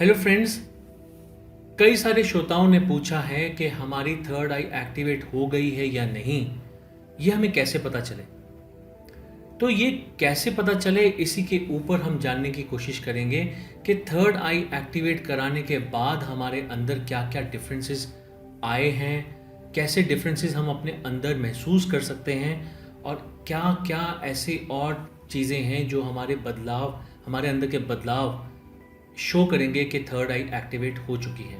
Hello friends, कई सारे श्रोताओं ने पूछा है कि हमारी थर्ड आई एक्टिवेट हो गई है या नहीं, ये हमें कैसे पता चले। तो ये कैसे पता चले, इसी के ऊपर हम जानने की कोशिश करेंगे कि थर्ड आई एक्टिवेट कराने के बाद हमारे अंदर क्या क्या डिफरेंसेस आए हैं, कैसे डिफरेंसेस हम अपने अंदर महसूस कर सकते हैं और क्या क्या ऐसे और चीज़ें हैं जो हमारे अंदर के बदलाव शो करेंगे कि थर्ड आई एक्टिवेट हो चुकी है।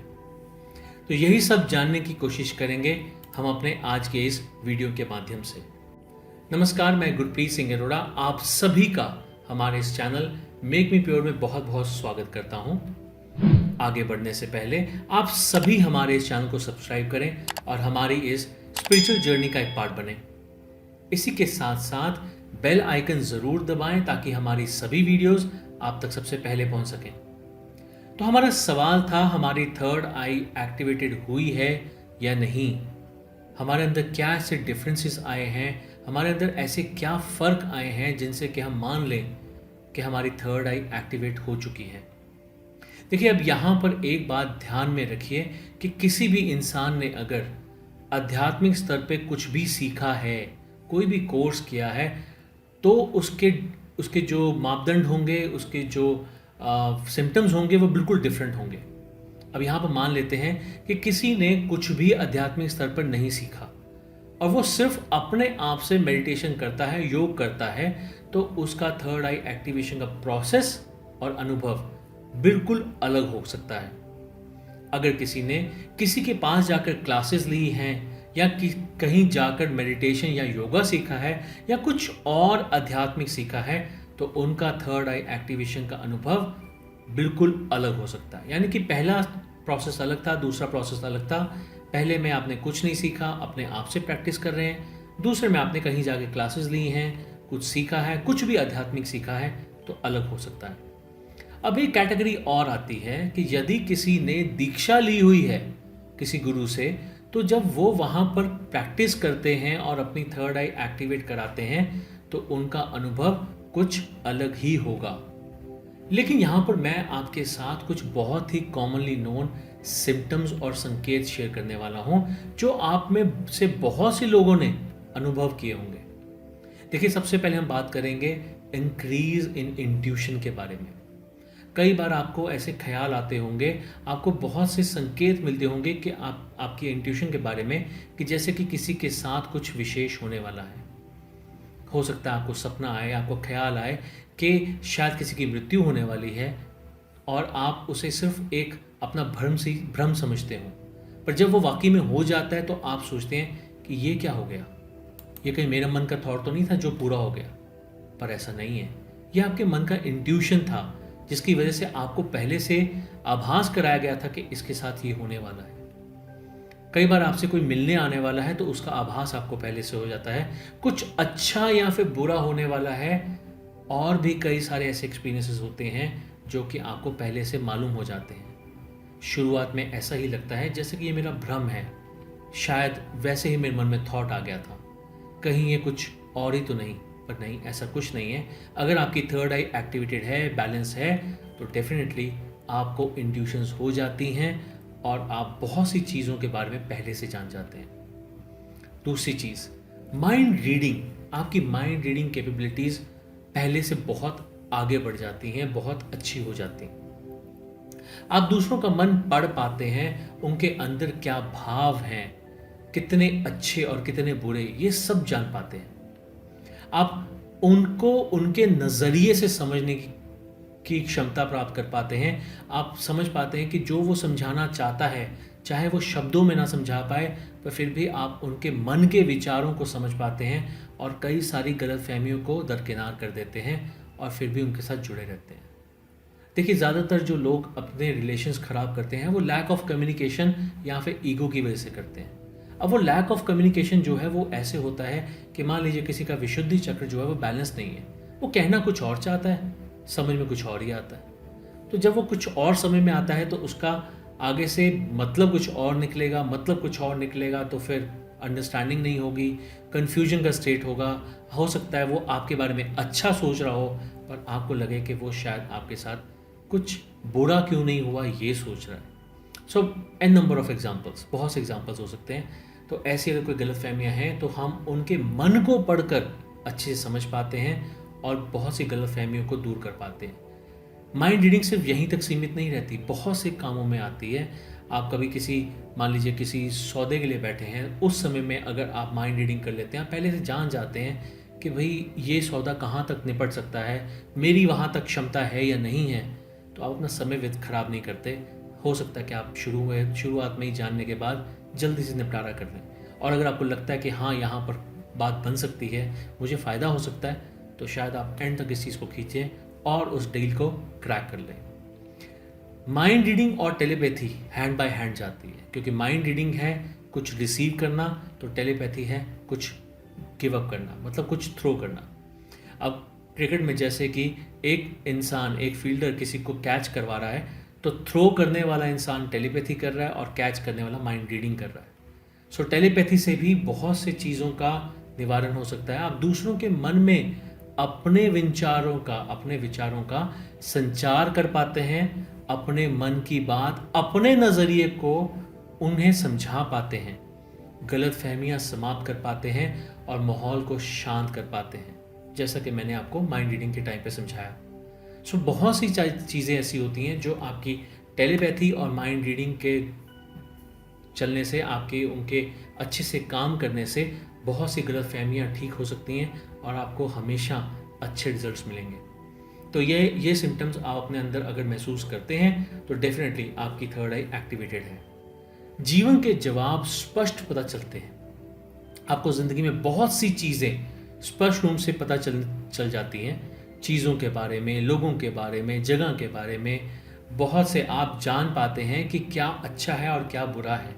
तो यही सब जानने की कोशिश करेंगे हम अपने आज के इस वीडियो के माध्यम से। नमस्कार, मैं गुरप्रीत सिंह अरोड़ा आप सभी का हमारे इस चैनल मेक मी प्योर में बहुत बहुत स्वागत करता हूं। आगे बढ़ने से पहले आप सभी हमारे इस चैनल को सब्सक्राइब करें और हमारी इस स्पिरिचुअल जर्नी का एक पार्ट बने। इसी के साथ साथ बेल आइकन जरूर दबाएं ताकि हमारी सभी वीडियोस आप तक सबसे पहले पहुंच सकें। तो हमारा सवाल था, हमारी थर्ड आई एक्टिवेटेड हुई है या नहीं, हमारे अंदर क्या ऐसे डिफरेंसेस आए हैं, हमारे अंदर ऐसे क्या फ़र्क आए हैं जिनसे कि हम मान लें कि हमारी थर्ड आई एक्टिवेट हो चुकी है। देखिए, अब यहाँ पर एक बात ध्यान में रखिए कि किसी भी इंसान ने अगर आध्यात्मिक स्तर पे कुछ भी सीखा है, कोई भी कोर्स किया है, तो उसके जो मापदंड होंगे, उसके जो सिम्टम्स होंगे वो बिल्कुल डिफरेंट होंगे। अब यहाँ पर मान लेते हैं कि किसी ने कुछ भी आध्यात्मिक स्तर पर नहीं सीखा और वो सिर्फ अपने आप से मेडिटेशन करता है, योग करता है, तो उसका थर्ड आई एक्टिवेशन का प्रोसेस और अनुभव बिल्कुल अलग हो सकता है। अगर किसी ने किसी के पास जाकर क्लासेस ली हैं या कहीं जाकर मेडिटेशन या योगा सीखा है या कुछ और आध्यात्मिक सीखा है, तो उनका थर्ड आई एक्टिवेशन का अनुभव बिल्कुल अलग हो सकता है। यानी कि पहला प्रोसेस अलग था, दूसरा प्रोसेस अलग था। पहले में आपने कुछ नहीं सीखा, अपने आप से प्रैक्टिस कर रहे हैं। दूसरे में आपने कहीं जाके क्लासेस ली हैं, कुछ सीखा है, कुछ भी आध्यात्मिक सीखा है, तो अलग हो सकता है। अब एक कैटेगरी और आती है कि यदि किसी ने दीक्षा ली हुई है किसी गुरु से, तो जब वो वहाँ पर प्रैक्टिस करते हैं और अपनी थर्ड आई एक्टिवेट कराते हैं, तो उनका अनुभव कुछ अलग ही होगा। लेकिन यहाँ पर मैं आपके साथ कुछ बहुत ही कॉमनली नोन सिम्टम्स और संकेत शेयर करने वाला हूँ जो आप में से बहुत से लोगों ने अनुभव किए होंगे। देखिए, सबसे पहले हम बात करेंगे इंक्रीज इन इंट्यूशन के बारे में। कई बार आपको ऐसे ख्याल आते होंगे, आपको बहुत से संकेत मिलते होंगे कि आपकी इंट्यूशन के बारे में, कि जैसे कि किसी के साथ कुछ विशेष होने वाला है। हो सकता है आपको सपना आए, आपको ख्याल आए कि शायद किसी की मृत्यु होने वाली है और आप उसे सिर्फ एक अपना भ्रम समझते हो, पर जब वो वाकई में हो जाता है तो आप सोचते हैं कि ये क्या हो गया, ये कहीं मेरा मन का थॉट तो नहीं था जो पूरा हो गया। पर ऐसा नहीं है, ये आपके मन का इंट्यूशन था जिसकी वजह से आपको पहले से आभास कराया गया था कि इसके साथ ये होने वाला है। कई बार आपसे कोई मिलने आने वाला है तो उसका आभास आपको पहले से हो जाता है, कुछ अच्छा या फिर बुरा होने वाला है, और भी कई सारे ऐसे एक्सपीरियंसेस होते हैं जो कि आपको पहले से मालूम हो जाते हैं। शुरुआत में ऐसा ही लगता है जैसे कि ये मेरा भ्रम है, शायद वैसे ही मेरे मन में थॉट आ गया था, कहीं ये कुछ और ही तो नहीं। पर नहीं, ऐसा कुछ नहीं है। अगर आपकी थर्ड आई एक्टिवेटेड है, बैलेंस है, तो डेफिनेटली आपको इंट्यूशंस हो जाती हैं और आप बहुत सी चीज़ों के बारे में पहले से जान जाते हैं। दूसरी चीज़, माइंड रीडिंग। आपकी माइंड रीडिंग कैपेबिलिटीज़ पहले से बहुत आगे बढ़ जाती हैं, बहुत अच्छी हो जाती हैं। आप दूसरों का मन पढ़ पाते हैं, उनके अंदर क्या भाव हैं, कितने अच्छे और कितने बुरे, ये सब जान पाते हैं। आप उनको उनके नज़रिए से समझने की क्षमता प्राप्त कर पाते हैं। आप समझ पाते हैं कि जो वो समझाना चाहता है, चाहे वो शब्दों में ना समझा पाए, पर फिर भी आप उनके मन के विचारों को समझ पाते हैं और कई सारी गलतफहमियों को दरकिनार कर देते हैं और फिर भी उनके साथ जुड़े रहते हैं। देखिए, ज़्यादातर जो लोग अपने रिलेशंस ख़राब करते हैं वो लैक ऑफ कम्युनिकेशन या फिर ईगो की वजह से करते हैं। अब वो लैक ऑफ कम्युनिकेशन जो है वो ऐसे होता है कि मान लीजिए किसी का विशुद्धि चक्र जो है वो बैलेंस नहीं है, वो कहना कुछ और चाहता है, समझ में कुछ और ही आता है। तो जब वो कुछ और समझ में आता है तो उसका आगे से मतलब कुछ और निकलेगा, तो फिर अंडरस्टैंडिंग नहीं होगी, कन्फ्यूजन का स्टेट होगा। हो सकता है वो आपके बारे में अच्छा सोच रहा हो पर आपको लगे कि वो शायद आपके साथ कुछ बुरा क्यों नहीं हुआ ये सोच रहा है। सो एन नंबर ऑफ एग्जाम्पल्स, बहुत से एग्जाम्पल्स हो सकते हैं। तो ऐसी अगर कोई गलतफहमियां हैं तो हम उनके मन को पढ़कर अच्छे से समझ पाते हैं और बहुत सी गलतफहमियों को दूर कर पाते हैं। माइंड रीडिंग सिर्फ यहीं तक सीमित नहीं रहती, बहुत से कामों में आती है। आप कभी किसी, मान लीजिए किसी सौदे के लिए बैठे हैं, उस समय में अगर आप माइंड रीडिंग कर लेते हैं, आप पहले से जान जाते हैं कि भाई ये सौदा कहाँ तक निपट सकता है, मेरी वहाँ तक क्षमता है या नहीं है, तो आप अपना समय व्यर्थ खराब नहीं करते। हो सकता है कि आप शुरुआत में ही जानने के बाद जल्दी से निपटारा कर लें। और अगर आपको लगता है कि हाँ यहाँ पर बात बन सकती है, मुझे फ़ायदा हो सकता है, तो शायद आप एंड तक इस चीज़ को खींचें और उस डील को क्रैक कर लें। माइंड रीडिंग और टेलीपैथी हैंड बाय हैंड जाती है, क्योंकि माइंड रीडिंग है कुछ रिसीव करना, तो टेलीपैथी है कुछ गिव अप करना, मतलब कुछ थ्रो करना। अब क्रिकेट में जैसे कि एक इंसान, एक फील्डर किसी को कैच करवा रहा है, तो थ्रो करने वाला इंसान टेलीपैथी कर रहा है और कैच करने वाला माइंड रीडिंग कर रहा है। सो टेलीपैथी से भी बहुत से चीज़ों का निवारण हो सकता है। आप दूसरों के मन में अपने विचारों का संचार कर पाते हैं, अपने मन की बात, अपने नज़रिए को उन्हें समझा पाते हैं, गलतफहमियां समाप्त कर पाते हैं और माहौल को शांत कर पाते हैं, जैसा कि मैंने आपको माइंड रीडिंग के टाइम पे समझाया। सो बहुत सी चीज़ें ऐसी होती हैं जो आपकी टेलीपैथी और माइंड रीडिंग के चलने से, आपके उनके अच्छे से काम करने से बहुत सी गलतफहमियां ठीक हो सकती हैं और आपको हमेशा अच्छे रिजल्ट्स मिलेंगे। तो ये सिम्टम्स आप अपने अंदर अगर महसूस करते हैं तो डेफिनेटली आपकी थर्ड आई एक्टिवेटेड है। जीवन के जवाब स्पष्ट पता चलते हैं। आपको ज़िंदगी में बहुत सी चीज़ें स्पष्ट रूप से पता चल जाती हैं, चीज़ों के बारे में, लोगों के बारे में, जगह के बारे में। बहुत से आप जान पाते हैं कि क्या अच्छा है और क्या बुरा है,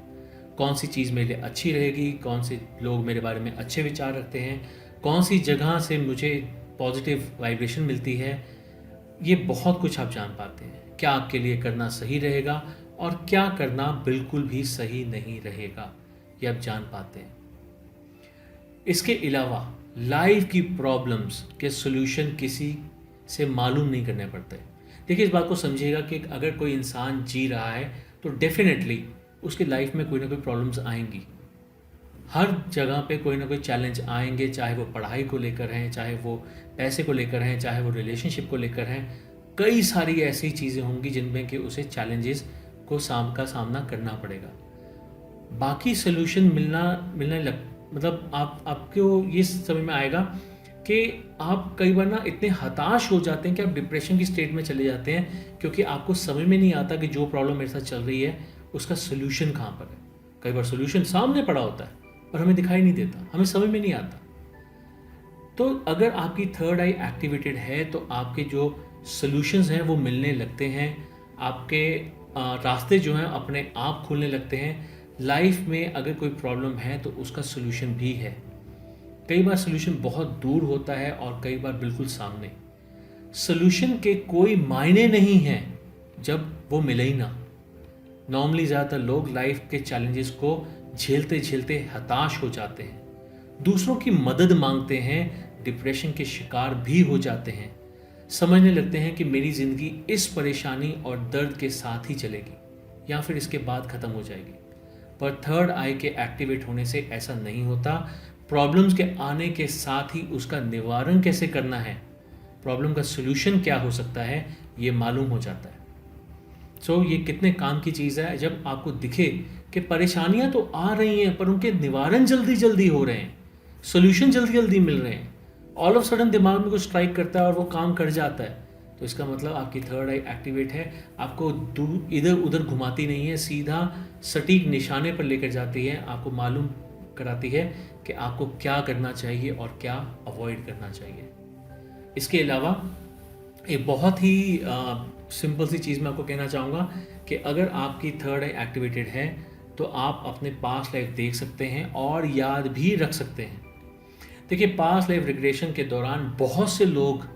कौन सी चीज़ मेरे लिए अच्छी रहेगी, कौन से लोग मेरे बारे में अच्छे विचार रखते हैं, कौन सी जगह से मुझे पॉजिटिव वाइब्रेशन मिलती है। ये बहुत कुछ आप जान पाते हैं, क्या आपके लिए करना सही रहेगा और क्या करना बिल्कुल भी सही नहीं रहेगा, ये आप जान पाते हैं। इसके अलावा लाइफ की प्रॉब्लम्स के सॉल्यूशन किसी से मालूम नहीं करने पड़ते। देखिए, इस बात को समझिएगा कि अगर कोई इंसान जी रहा है तो डेफिनेटली उसकी लाइफ में कोई ना कोई प्रॉब्लम्स आएंगी। हर जगह पे कोई ना कोई चैलेंज आएंगे, चाहे वो पढ़ाई को लेकर हैं, चाहे वो पैसे को लेकर हैं, चाहे वो रिलेशनशिप को लेकर हैं। कई सारी ऐसी चीज़ें होंगी जिनमें कि उसे चैलेंजेस को सामना करना पड़ेगा। बाकी सोल्यूशन मतलब आपको ये समझ में आएगा कि आप कई बार ना इतने हताश हो जाते हैं कि आप डिप्रेशन की स्टेट में चले जाते हैं, क्योंकि आपको समझ में नहीं आता कि जो प्रॉब्लम मेरे साथ चल रही है उसका सोल्यूशन कहाँ पर है। कई बार सोल्यूशन सामने पड़ा होता है पर हमें दिखाई नहीं देता, हमें समझ में नहीं आता। तो अगर आपकी थर्ड आई एक्टिवेटेड है तो आपके जो सोल्यूशंस हैं वो मिलने लगते हैं, आपके रास्ते जो हैं अपने आप खुलने लगते हैं। लाइफ में अगर कोई प्रॉब्लम है तो उसका सोल्यूशन भी है। कई बार सोल्यूशन बहुत दूर होता है और कई बार बिल्कुल सामने। सोल्यूशन के कोई मायने नहीं हैं जब वो मिले ही ना। नॉर्मली ज़्यादातर लोग लाइफ के चैलेंजेस को झेलते झेलते हताश हो जाते हैं, दूसरों की मदद मांगते हैं, डिप्रेशन के शिकार भी हो जाते हैं, समझने लगते हैं कि मेरी ज़िंदगी इस परेशानी और दर्द के साथ ही चलेगी या फिर इसके बाद ख़त्म हो जाएगी। पर थर्ड आई के एक्टिवेट होने से ऐसा नहीं होता। प्रॉब्लम्स के आने के साथ ही उसका निवारण कैसे करना है, प्रॉब्लम का सोल्यूशन क्या हो सकता है, ये मालूम हो जाता है। सो ये कितने काम की चीज़ है जब आपको दिखे कि परेशानियां तो आ रही हैं पर उनके निवारण जल्दी जल्दी हो रहे हैं, सोल्यूशन जल्दी जल्दी मिल रहे हैं। ऑल ऑफ सडन दिमाग में कुछ स्ट्राइक करता है और वो काम कर जाता है, तो इसका मतलब आपकी थर्ड आई एक्टिवेट है। आपको इधर उधर घुमाती नहीं है, सीधा सटीक निशाने पर लेकर जाती है, आपको मालूम कराती है कि आपको क्या करना चाहिए और क्या अवॉइड करना चाहिए। इसके अलावा एक बहुत ही सिंपल सी चीज़ मैं आपको कहना चाहूँगा कि अगर आपकी थर्ड आई एक्टिवेटेड है तो आप अपने पास्ट लाइफ देख सकते हैं और याद भी रख सकते हैं। देखिए, पास्ट लाइफ रिग्रेशन के दौरान बहुत से लोग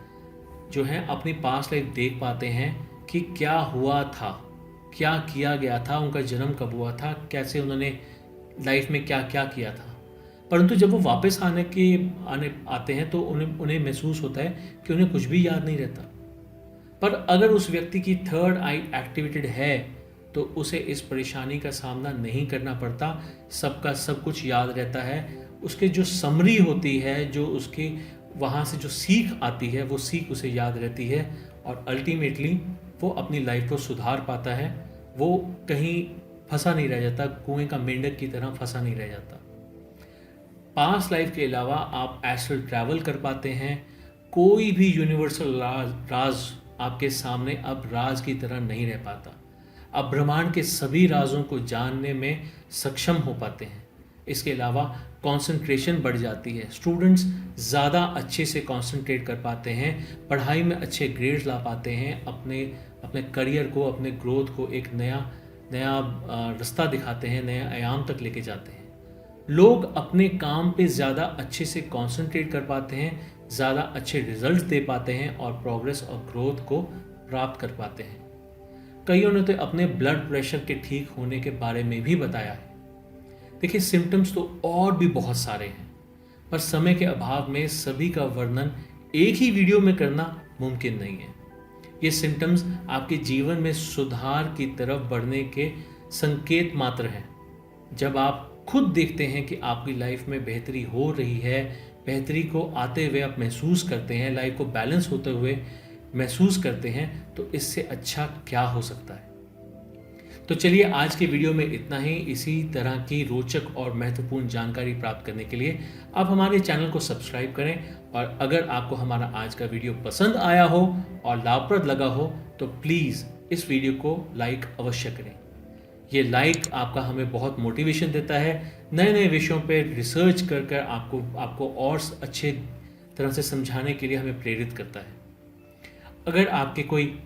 जो हैं अपनी पास्ट लाइफ देख पाते हैं कि क्या हुआ था, क्या किया गया था, उनका जन्म कब हुआ था, कैसे उन्होंने लाइफ में क्या क्या किया था। परंतु जब वो वापस आते हैं तो उन्हें महसूस होता है कि उन्हें कुछ भी याद नहीं रहता। पर अगर उस व्यक्ति की थर्ड आई एक्टिवेटेड है तो उसे इस परेशानी का सामना नहीं करना पड़ता, सबका सब कुछ याद रहता है, उसके जो समरी होती है, जो उसके वहाँ से जो सीख आती है वो सीख उसे याद रहती है और अल्टीमेटली वो अपनी लाइफ को सुधार पाता है, वो कहीं फंसा नहीं रह जाता, कुएं का मेंढक की तरह फंसा नहीं रह जाता। पास्ट लाइफ के अलावा आप एस्ट्रल ट्रैवल कर पाते हैं। कोई भी यूनिवर्सल राज आपके सामने अब राज की तरह नहीं रह पाता। आप ब्रह्मांड के सभी राजों को जानने में सक्षम हो पाते हैं। इसके अलावा कंसंट्रेशन बढ़ जाती है, स्टूडेंट्स ज़्यादा अच्छे से कंसंट्रेट कर पाते हैं, पढ़ाई में अच्छे ग्रेड्स ला पाते हैं, अपने अपने करियर को, अपने ग्रोथ को एक नया नया रास्ता दिखाते हैं, नया आयाम तक लेके जाते हैं। लोग अपने काम पे ज़्यादा अच्छे से कंसंट्रेट कर पाते हैं, ज़्यादा अच्छे रिजल्ट्स दे पाते हैं और प्रोग्रेस और ग्रोथ को प्राप्त कर पाते हैं। कईयों ने तो अपने ब्लड प्रेशर के ठीक होने के बारे में भी बताया है। देखिए, सिम्टम्स तो और भी बहुत सारे हैं, पर समय के अभाव में सभी का वर्णन एक ही वीडियो में करना मुमकिन नहीं है। ये सिम्टम्स आपके जीवन में सुधार की तरफ बढ़ने के संकेत मात्र हैं। जब आप खुद देखते हैं कि आपकी लाइफ में बेहतरी हो रही है, बेहतरी को आते हुए आप महसूस करते हैं, लाइफ को बैलेंस होते हुए महसूस करते हैं, तो इससे अच्छा क्या हो सकता है। तो चलिए, आज के वीडियो में इतना ही। इसी तरह की रोचक और महत्वपूर्ण जानकारी प्राप्त करने के लिए आप हमारे चैनल को सब्सक्राइब करें और अगर आपको हमारा आज का वीडियो पसंद आया हो और लाभप्रद लगा हो तो प्लीज़ इस वीडियो को लाइक अवश्य करें। ये लाइक आपका हमें बहुत मोटिवेशन देता है, नए नए विषयों पे रिसर्च कर आपको और अच्छे तरह से समझाने के लिए हमें प्रेरित करता है। अगर आपके कोई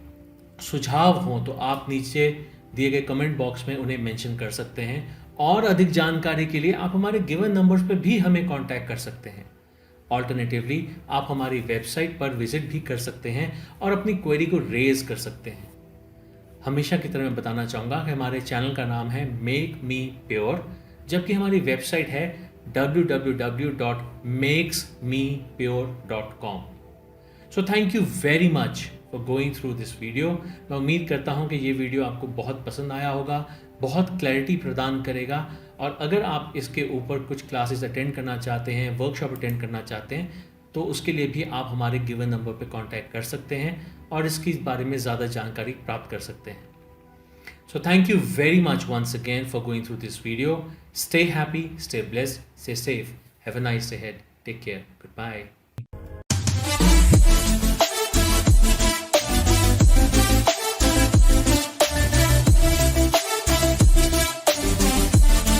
सुझाव हों तो आप नीचे दिए गए कमेंट बॉक्स में उन्हें मेंशन कर सकते हैं और अधिक जानकारी के लिए आप हमारे गिवन नंबर्स पर भी हमें कांटेक्ट कर सकते हैं। ऑल्टरनेटिवली आप हमारी वेबसाइट पर विजिट भी कर सकते हैं और अपनी क्वेरी को रेज कर सकते हैं। हमेशा की तरह मैं बताना चाहूँगा कि हमारे चैनल का नाम है मेक मी प्योर, जबकि हमारी वेबसाइट है www.makesmepure.com। So thank you very much for going through this video. मैं उम्मीद करता हूँ कि ये वीडियो आपको बहुत पसंद आया होगा, बहुत क्लैरिटी प्रदान करेगा और अगर आप इसके ऊपर कुछ क्लासेस अटेंड करना चाहते हैं, वर्कशॉप अटेंड करना चाहते हैं, तो उसके लिए भी आप हमारे गिवन नंबर पर कांटेक्ट कर सकते हैं और इसके बारे में ज़्यादा जानकारी प्राप्त कर सकते हैं। So thank you very much once again for going through this video. Stay happy, stay blessed, stay safe, have a nice day ahead, take care, good bye.